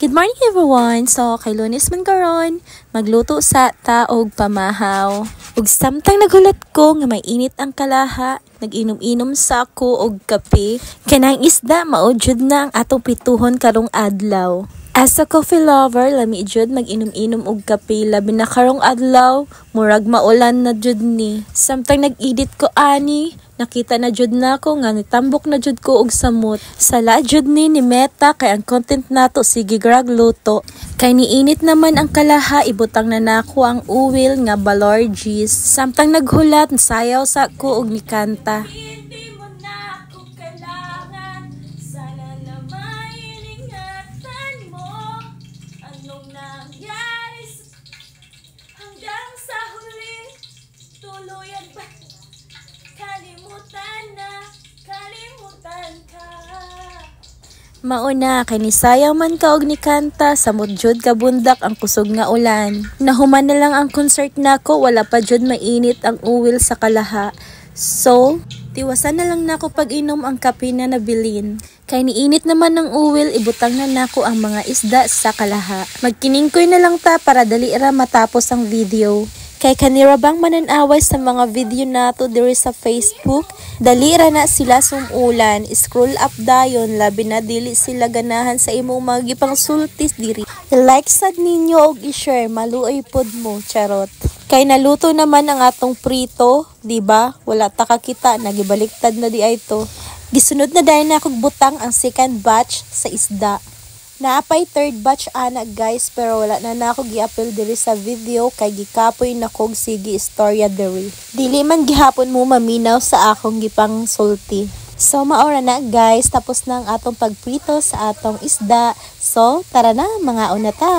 Good morning everyone! So, kay Lunes man karon, magluto sa taog pamahaw. Ug samtang naghulat ko nga may init ang kalaha, nag-inom-inom sa ako og kape. Kanang isda maodyod na ang atong prituhon karong adlaw. As a coffee lover, lami jud mag-inom-inom og kape, labi na karong adlaw, murag maulan na jud ni. Samtang nag-edit ko ani, nakita na jud na ko nga nitambok na jud ko og samot. Sala jud ni Meta kay ang content nato sige grag luto. Kay niinit naman ang kalaha, ibutang na nako ang uwil nga balorgis. Samtang naghulat, sayaw sa ko og nikanta. Mauna, kay nisayaw man ka og ni kanta, samot jud ka bundak ang kusog nga ulan. Nahuman na lang ang concert nako, wala pa jud mainit ang uwil sa kalaha. So, tiwasan na lang nako pag-inom ang kape na nabilin. Kay niinit naman ng uwil, ibutang na nako ang mga isda sa kalaha. Magkiningkoy na lang ta para dali ra matapos ang video. Kay kanira bang mananaway sa mga video nato diri sa Facebook, dali ra na sila sumulan, scroll up dayon, labi na dili sila ganahan sa imong mga gipangsultis diri. I-like sad ninyo og i-share, maluoy pod mo, charot. Kay naluto naman ang atong prito, di ba? Wala ta kakita, nagibaliktad na di ay to. Gisunod na dahil na akong butang ang second batch sa isda. Naapay third batch ana guys, pero wala na ako gi-upload diri sa video kay gikapoy na kog sige istorya diri. Dili man gihapon mo maminaw sa akong gipang sulti. So maora na guys, tapos na ang atong pagprito sa atong isda. So tara na, mga una ta.